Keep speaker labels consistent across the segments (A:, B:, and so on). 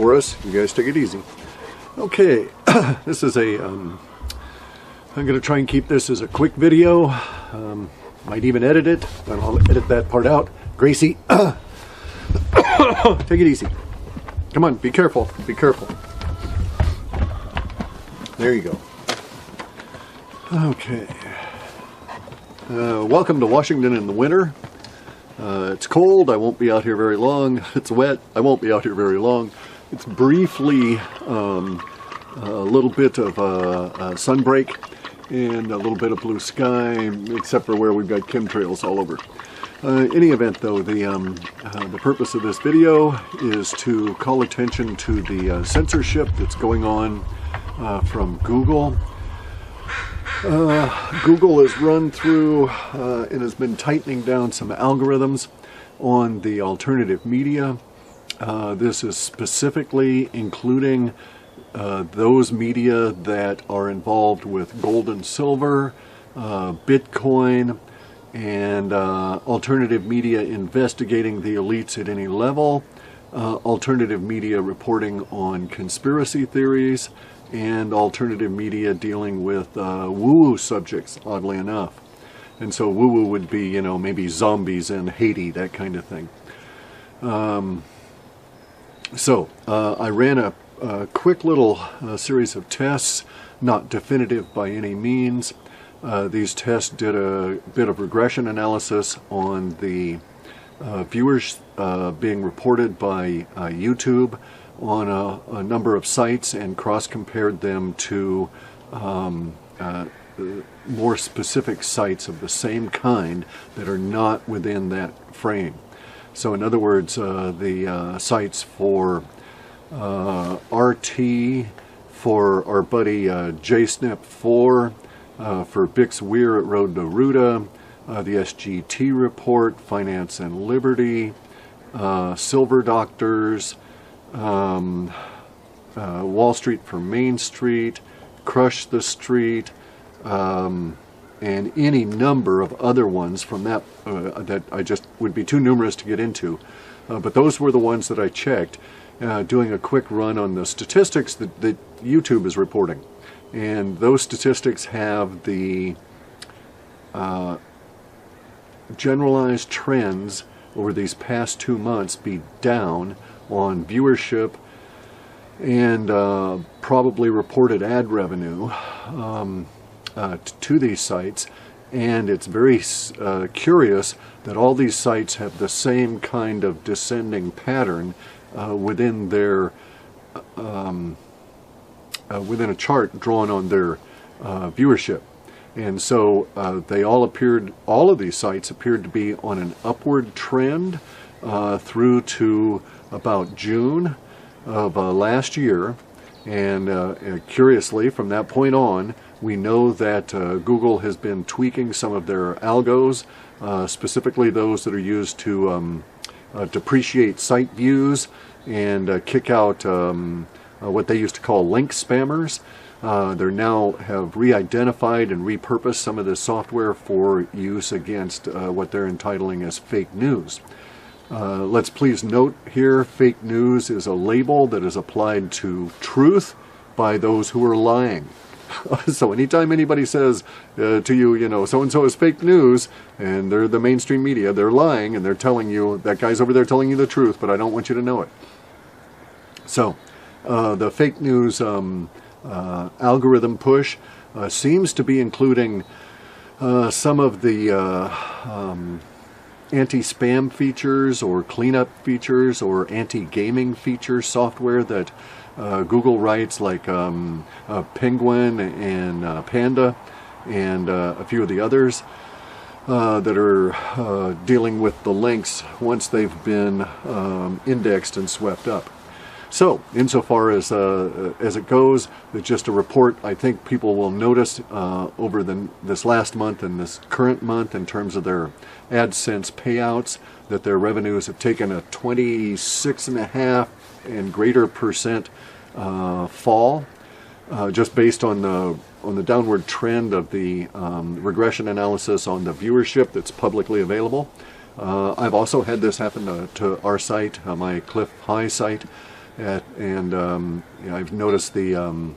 A: for us. You guys take it easy. Okay, this is a, I'm going to try and keep this as a quick video. Might even edit it, and I'll edit that part out. Gracie, take it easy. Come on, be careful, be careful. There you go. Okay. Welcome to Washington in the winter. It's cold, I won't be out here very long. It's wet, I won't be out here very long. It's briefly a little bit of a sunbreak and a little bit of blue sky, except for where we've got chemtrails all over. Any event though, the purpose of this video is to call attention to the censorship that's going on from Google. Google has run through and has been tightening down some algorithms on the alternative media. This is specifically including those media that are involved with gold and silver, Bitcoin, and alternative media investigating the elites at any level, alternative media reporting on conspiracy theories, and alternative media dealing with woo-woo subjects, oddly enough. And so woo-woo would be, you know, maybe zombies in Haiti, that kind of thing. I ran a quick little series of tests, not definitive by any means. These tests did a bit of regression analysis on the viewers being reported by YouTube on a number of sites and cross-compared them to more specific sites of the same kind that are not within that frame. So in other words, the sites for RT, for our buddy JSNP4, for Bix Weir at Road to Ruta, the SGT Report, Finance and Liberty, Silver Doctors, Wall Street for Main Street, Crush the Street, and any number of other ones from that that I just would be too numerous to get into. But those were the ones that I checked, doing a quick run on the statistics that YouTube is reporting. And those statistics have the generalized trends over these past 2 months be down on viewership and probably reported ad revenue to these sites. And it's very curious that all these sites have the same kind of descending pattern within their within a chart drawn on their viewership. And so all of these sites appeared to be on an upward trend through to about June of last year. And curiously, from that point on, we know that Google has been tweaking some of their algos, specifically those that are used to depreciate site views and kick out what they used to call link spammers. They now have re-identified and repurposed some of this software for use against what they're entitling as fake news. Let's please note here, fake news is a label that is applied to truth by those who are lying. So anytime anybody says to you, you know, so-and-so is fake news, and they're the mainstream media, they're lying, and they're telling you, that guy's over there telling you the truth, but I don't want you to know it. So the fake news algorithm push seems to be including some of the anti-spam features or cleanup features or anti-gaming feature software that Google writes, like Penguin and Panda and a few of the others that are dealing with the links once they've been indexed and swept up. So, insofar as it goes, it's just a report I think people will notice over this last month and this current month in terms of their AdSense payouts, that their revenues have taken a 26.5% and greater fall, just based on the downward trend of the regression analysis on the viewership that's publicly available. I've also had this happen to our site, my Clif site. I've noticed the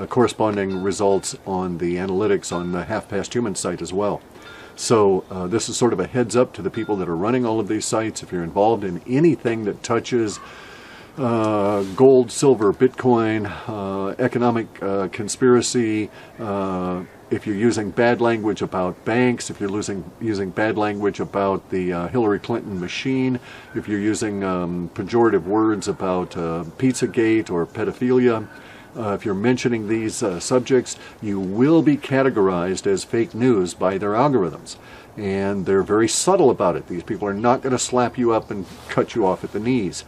A: corresponding results on the analytics on the Half Past Human site as well. So this is sort of a heads up to the people that are running all of these sites. If you're involved in anything that touches gold, silver, Bitcoin, economic conspiracy, if you're using bad language about banks, if you're using bad language about the Hillary Clinton machine, if you're using pejorative words about Pizzagate or pedophilia, if you're mentioning these subjects, you will be categorized as fake news by their algorithms. And they're very subtle about it. These people are not going to slap you up and cut you off at the knees.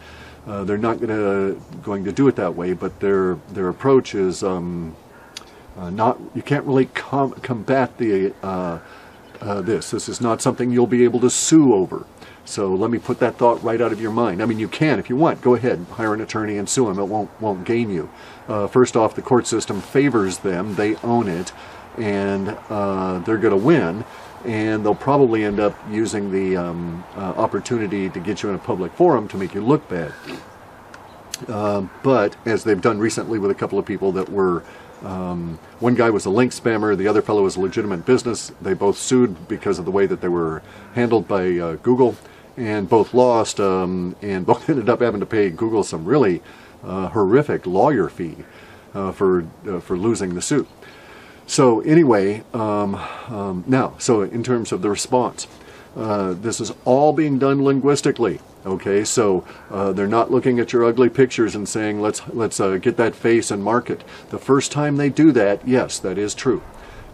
A: They're not going to do it that way, but their approach is not. You can't really combat the this. This is not something you'll be able to sue over. So let me put that thought right out of your mind. I mean, you can if you want. Go ahead, hire an attorney and sue them. It won't gain you. First off, the court system favors them. They own it, and they're going to win. And they'll probably end up using the opportunity to get you in a public forum to make you look bad. But as they've done recently with a couple of people that were, one guy was a link spammer, the other fellow was a legitimate business. They both sued because of the way that they were handled by Google, and both lost, and both ended up having to pay Google some really horrific lawyer fee for losing the suit. So anyway, now, so in terms of the response, this is all being done linguistically. Okay, so they're not looking at your ugly pictures and saying, let's get that face and mark it. The first time they do that, yes, that is true.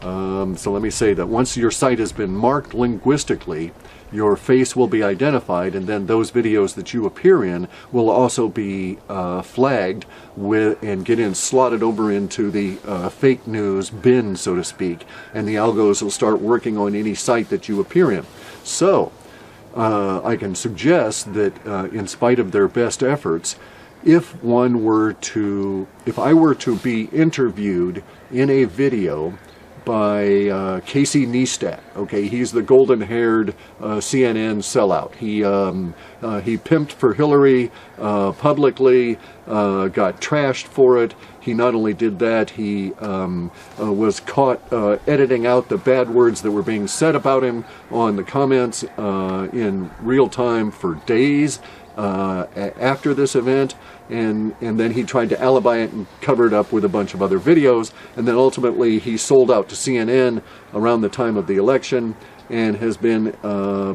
A: So let me say that once your site has been marked linguistically, your face will be identified, and then those videos that you appear in will also be flagged and slotted over into the fake news bin, so to speak, and the algos will start working on any site that you appear in. So I can suggest that in spite of their best efforts, if I were to be interviewed in a video by Casey Neistat. Okay, he's the golden-haired CNN sellout. He pimped for Hillary publicly, got trashed for it. He not only did that, he was caught editing out the bad words that were being said about him on the comments in real time for days after this event. And then he tried to alibi it and cover it up with a bunch of other videos, and then ultimately he sold out to CNN around the time of the election and has been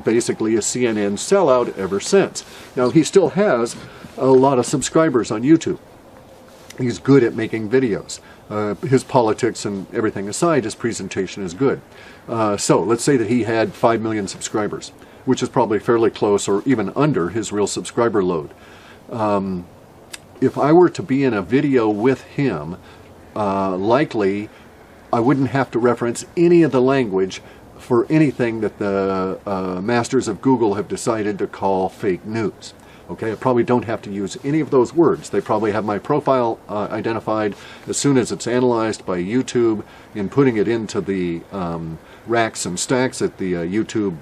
A: basically a CNN sellout ever since. Now, he still has a lot of subscribers on YouTube. He's good at making videos. His politics and everything aside, his presentation is good. So let's say that he had 5 million subscribers, which is probably fairly close or even under his real subscriber load. If I were to be in a video with him, likely I wouldn't have to reference any of the language for anything that the masters of Google have decided to call fake news. Okay, I probably don't have to use any of those words. They probably have my profile identified as soon as it's analyzed by YouTube in putting it into the racks and stacks at the YouTube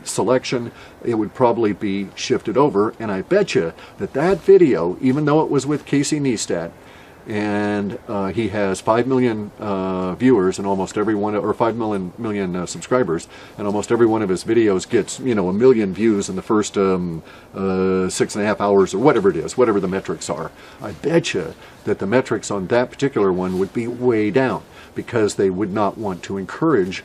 A: selection. It would probably be shifted over, and I bet you that video, even though it was with Casey Neistat, and he has 5 million viewers, and almost every one, or 5 million subscribers, and almost every one of his videos gets, 1 million views in the first 6.5 hours, or whatever it is, whatever the metrics are. I bet you that the metrics on that particular one would be way down, because they would not want to encourage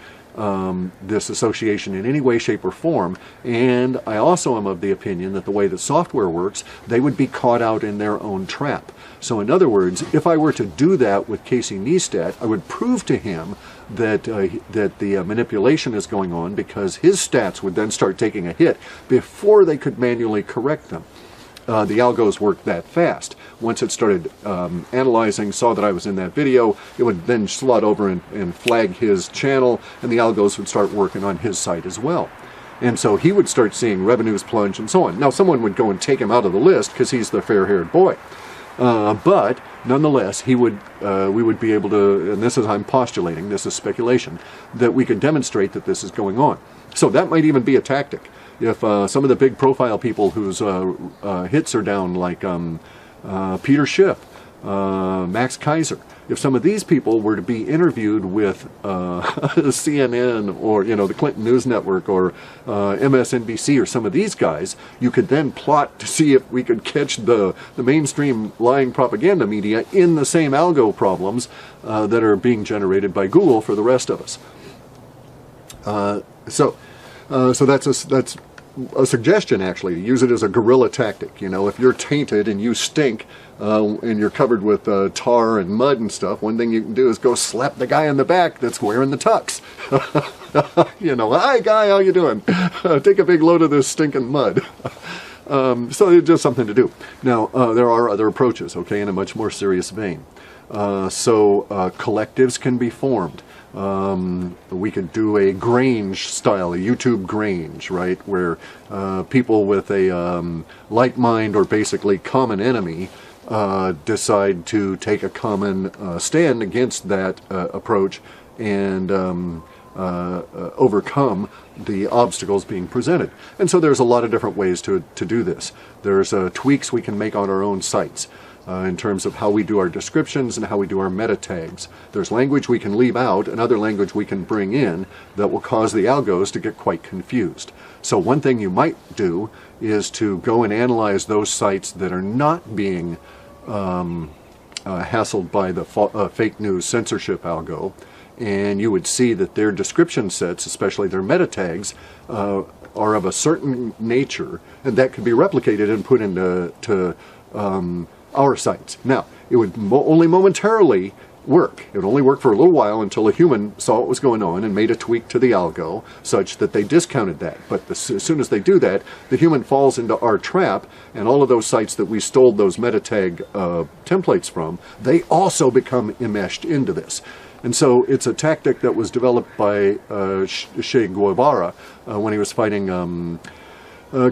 A: this association in any way, shape, or form. And I also am of the opinion that the way that software works, they would be caught out in their own trap. So in other words, if I were to do that with Casey Neistat, I would prove to him that the manipulation is going on, because his stats would then start taking a hit before they could manually correct them. The algos work that fast. Once it started analyzing, saw that I was in that video, it would then slot over and flag his channel, and the algos would start working on his site as well. And so he would start seeing revenues plunge and so on. Now, someone would go and take him out of the list because he's the fair-haired boy. But nonetheless, we would be able to, and this is, I'm postulating, this is speculation, that we can demonstrate that this is going on. So that might even be a tactic. If some of the big profile people whose hits are down, like Peter Schiff, Max Kaiser. If some of these people were to be interviewed with CNN or, you know, the Clinton News Network or MSNBC or some of these guys, you could then plot to see if we could catch the mainstream lying propaganda media in the same algo problems that are being generated by Google for the rest of us. So that's a suggestion, actually, to use it as a guerrilla tactic. You know, if you're tainted and you stink and you're covered with tar and mud and stuff, one thing you can do is go slap the guy in the back that's wearing the tux. You know, hi guy, how you doing? Take a big load of this stinking mud. So it's just something to do. Now, there are other approaches, okay, in a much more serious vein. So collectives can be formed. We could do a Grange style, a YouTube Grange, right, where people with a like mind or basically common enemy decide to take a common stand against that approach and overcome the obstacles being presented. And so there's a lot of different ways to do this. There's tweaks we can make on our own sites. In terms of how we do our descriptions and how we do our meta tags. There's language we can leave out and other language we can bring in that will cause the algos to get quite confused. So one thing you might do is to go and analyze those sites that are not being hassled by the fake news censorship algo, and you would see that their description sets, especially their meta tags, are of a certain nature, and that could be replicated and put into our sites. Now, it would only momentarily work. It would only work for a little while until a human saw what was going on and made a tweak to the algo such that they discounted that. But as soon as they do that, the human falls into our trap, and all of those sites that we stole those meta tag templates from, they also become enmeshed into this. And so it's a tactic that was developed by Che Guevara when he was fighting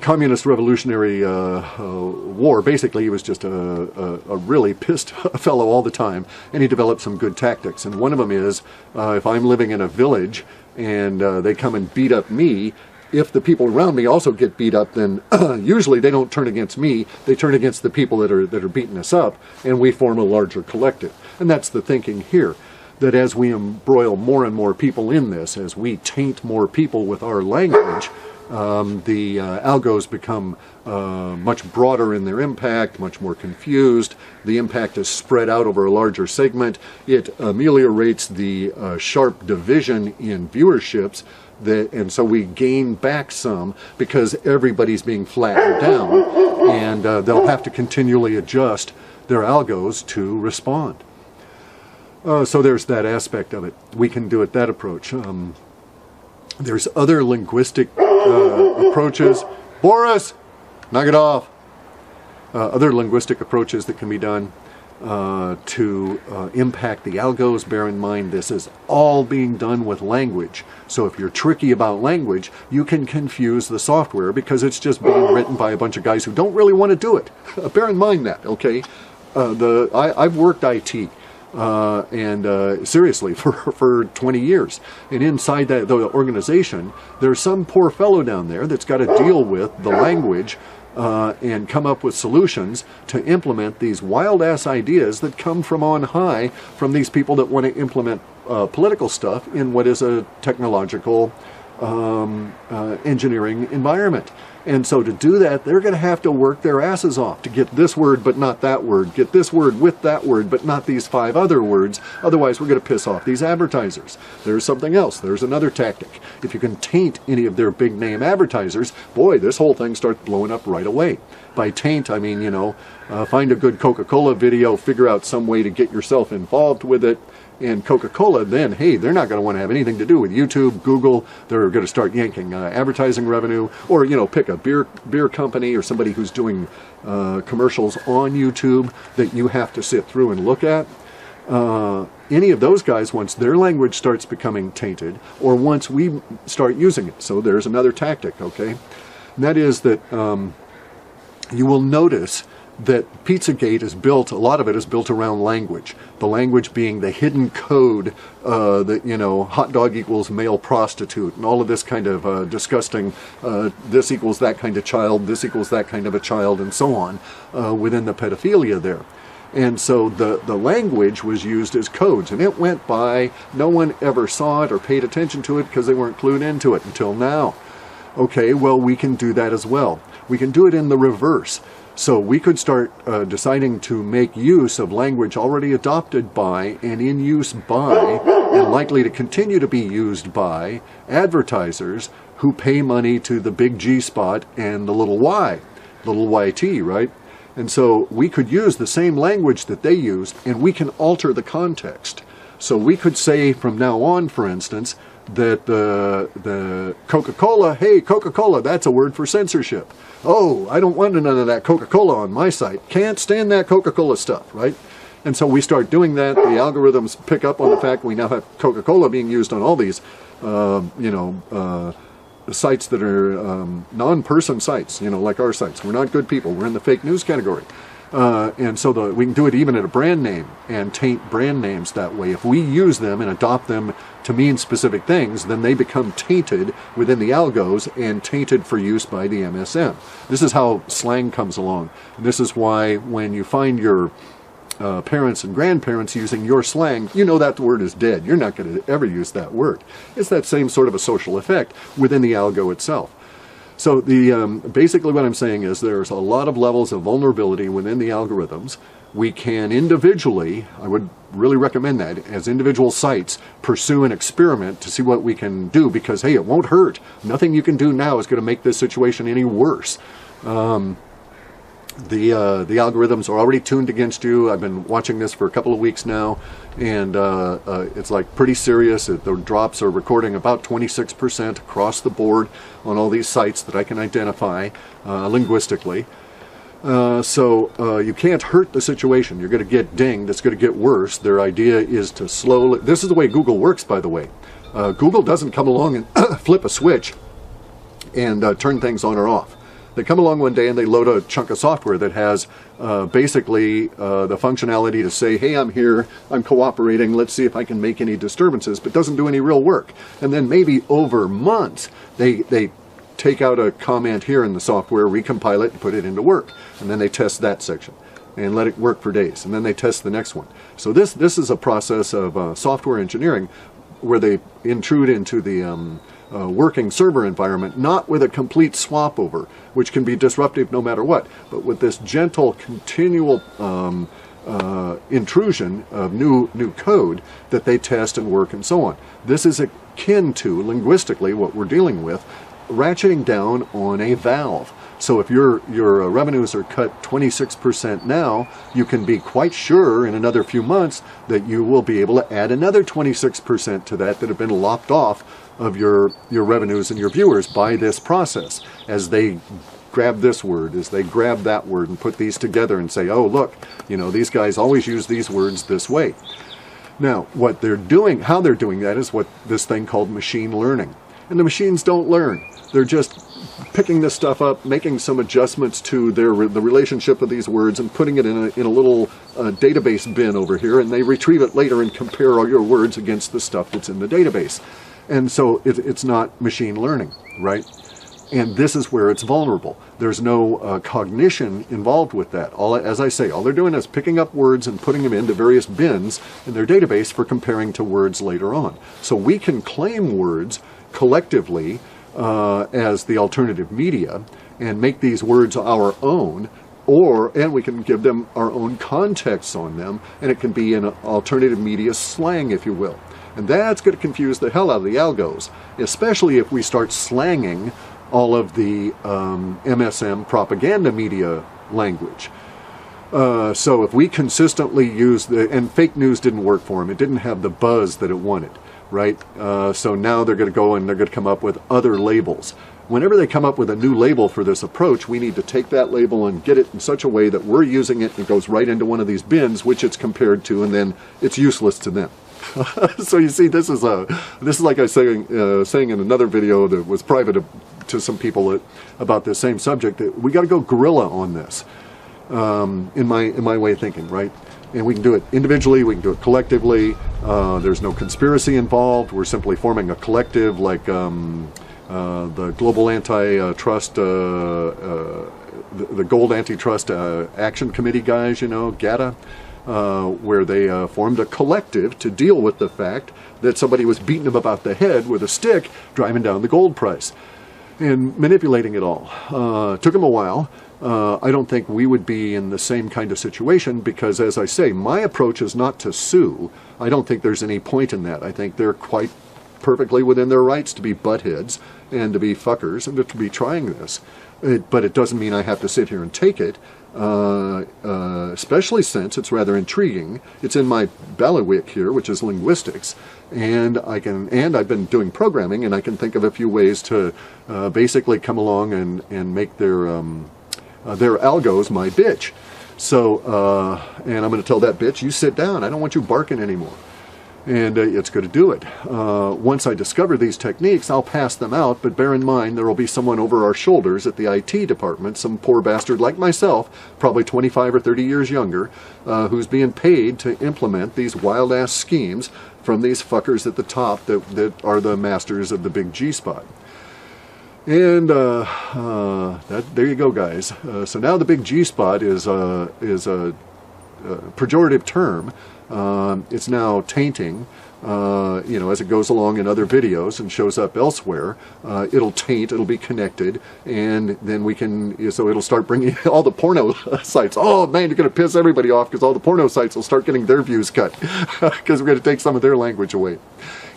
A: communist revolutionary war. Basically, he was just a really pissed fellow all the time, and he developed some good tactics. And one of them is, if I'm living in a village and they come and beat up me, if the people around me also get beat up, then usually they don't turn against me, they turn against the people that are beating us up, and we form a larger collective. And that's the thinking here, that as we embroil more and more people in this, as we taint more people with our language, the algos become much broader in their impact, much more confused. The impact is spread out over a larger segment. It ameliorates the sharp division in viewerships, and so we gain back some because everybody's being flattened down, and they'll have to continually adjust their algos to respond. So there's that aspect of it. We can do it that approach. There's other linguistic approaches. Boris, knock it off. Other linguistic approaches that can be done to impact the algos. Bear in mind, this is all being done with language. So if you're tricky about language, you can confuse the software because it's just being written by a bunch of guys who don't really want to do it. Bear in mind that, okay? I've worked IT. Seriously, for 20 years. And inside the organization, there's some poor fellow down there that's got to deal with the language and come up with solutions to implement these wild-ass ideas that come from on high from these people that want to implement political stuff in what is a technological engineering environment. And so to do that, they're going to have to work their asses off to get this word but not that word, get this word with that word but not these 5 other words. Otherwise, we're going to piss off these advertisers. There's something else. There's another tactic. If you can taint any of their big name advertisers, boy, this whole thing starts blowing up right away. By taint, I mean, you know, find a good Coca-Cola video, figure out some way to get yourself involved with it. And Coca-Cola, then, hey, they're not going to want to have anything to do with YouTube, Google. They're going to start yanking advertising revenue, or, you know, pick a beer company or somebody who's doing commercials on YouTube that you have to sit through and look at. Any of those guys, once their language starts becoming tainted, or once we start using it. So there's another tactic, okay? And that is that you will notice that Pizzagate is built, a lot of it is built around language. The language being the hidden code that, you know, hot dog equals male prostitute, and all of this kind of disgusting, this equals that kind of child, this equals that kind of a child, and so on, within the pedophilia there. And so the language was used as codes, and it went by. No one ever saw it or paid attention to it because they weren't clued into it until now. Okay, well, we can do that as well. We can do it in the reverse. So we could start deciding to make use of language already adopted by and in use by and likely to continue to be used by advertisers who pay money to the big G spot and the little y, little YT, right? And so we could use the same language that they used, and we can alter the context. So we could say from now on, for instance, that the Coca-Cola, hey, Coca-Cola, that's a word for censorship. Oh, I don't want none of that Coca-Cola on my site. Can't stand that Coca-Cola stuff, right? And so we start doing that. The algorithms pick up on the fact we now have Coca-Cola being used on all these, sites that are non-person sites, you know, like our sites. We're not good people. We're in the fake news category. And so we can do it even at a brand name and taint brand names that way. If we use them and adopt them to mean specific things, then they become tainted within the algos and tainted for use by the MSM. This is how slang comes along. And this is why when you find your parents and grandparents using your slang, you know that word is dead. You're not going to ever use that word. It's that same sort of a social effect within the algo itself. So basically what I'm saying is there's a lot of levels of vulnerability within the algorithms. We can individually, I would really recommend that, as individual sites, pursue an experiment to see what we can do, because, hey, it won't hurt. Nothing you can do now is going to make this situation any worse. The algorithms are already tuned against you. I've been watching this for a couple of weeks now, and it's like pretty serious. The drops are recording about 26% across the board on all these sites that I can identify linguistically. So you can't hurt the situation. You're going to get dinged. It's going to get worse. Their idea is to slowly... This is the way Google works, by the way. Google doesn't come along and flip a switch and turn things on or off. They come along one day and they load a chunk of software that has basically the functionality to say, hey, I'm here, I'm cooperating, let's see if I can make any disturbances, but doesn't do any real work. And then maybe over months, they take out a comment here in the software, recompile it, and put it into work. And then they test that section and let it work for days. And then they test the next one. So this is a process of software engineering where they intrude into the working server environment, not with a complete swap over, which can be disruptive no matter what, but with this gentle, continual intrusion of new code that they test and work and so on. This is akin to, linguistically, what we're dealing with, ratcheting down on a valve. So if your revenues are cut 26% now, you can be quite sure in another few months that you will be able to add another 26% to that have been lopped off of your revenues and your viewers by this process, as they grab this word, as they grab that word and put these together and say, oh, look, you know, these guys always use these words this way. Now, what they're doing, how they're doing that is what this thing called machine learning. And the machines don't learn. They're just picking this stuff up, making some adjustments to the relationship of these words and putting it in a little database bin over here, and they retrieve it later and compare all your words against the stuff that's in the database. And so it's not machine learning, right? And this is where it's vulnerable. There's no cognition involved with that. As I say, all they're doing is picking up words and putting them into various bins in their database for comparing to words later on. So we can claim words collectively as the alternative media and make these words our own, and we can give them our own context on them, and it can be an alternative media slang, if you will. And that's going to confuse the hell out of the algos, especially if we start slanging all of the MSM propaganda media language. So if we consistently use and fake news didn't work for them, it didn't have the buzz that it wanted, right? So now they're going to go and they're going to come up with other labels. Whenever they come up with a new label for this approach, we need to take that label and get it in such a way that we're using it and it goes right into one of these bins, which it's compared to, and then it's useless to them. So you see, this is like I was saying in another video that was private to some people about this same subject, that we got to go guerrilla on this. in my way of thinking, right? And we can do it individually, we can do it collectively. There's no conspiracy involved. We're simply forming a collective, like the Global Antitrust, the Gold Antitrust Action Committee guys, you know, GATA, where they formed a collective to deal with the fact that somebody was beating them about the head with a stick, driving down the gold price and manipulating it all. Took them a while. I don't think we would be in the same kind of situation because, as I say, my approach is not to sue. I don't think there's any point in that. I think they're quite perfectly within their rights to be buttheads and to be fuckers and to be trying this. But it doesn't mean I have to sit here and take it, especially since it's rather intriguing. It's in my bailiwick here, which is linguistics, and I've been doing programming, and I can think of a few ways to basically come along and make their algos my bitch. So, and I'm going to tell that bitch, you sit down. I don't want you barking anymore. And it's going to do it. Once I discover these techniques, I'll pass them out, but bear in mind there will be someone over our shoulders at the IT department, some poor bastard like myself, probably 25 or 30 years younger, who's being paid to implement these wild-ass schemes from these fuckers at the top that are the masters of the big G-spot. And there you go, guys. So now the big G-spot is a pejorative term. It's now tainting, you know, as it goes along in other videos and shows up elsewhere. It'll taint, it'll be connected, and then we can, so it'll start bringing all the porno sites. Oh man, you're going to piss everybody off because all the porno sites will start getting their views cut because we're going to take some of their language away.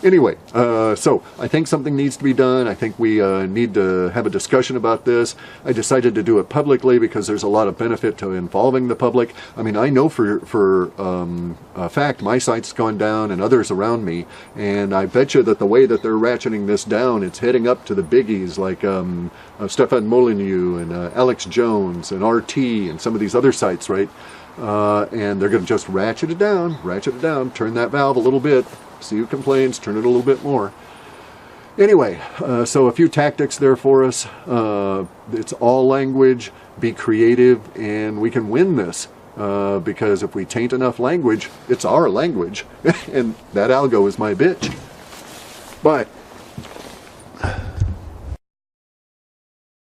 A: Anyway, so I think something needs to be done. I think we need to have a discussion about this. I decided to do it publicly because there's a lot of benefit to involving the public. I mean, I know for a fact my site's gone down and others around me, and I bet you that the way that they're ratcheting this down, it's heading up to the biggies like Stefan Molyneux and Alex Jones and RT and some of these other sites, right? And they're going to just ratchet it down, turn that valve a little bit. See who complains, turn it a little bit more. Anyway, so a few tactics there for us. It's all language, be creative, and we can win this. Because if we taint enough language, it's our language. And that algo is my bitch. Bye.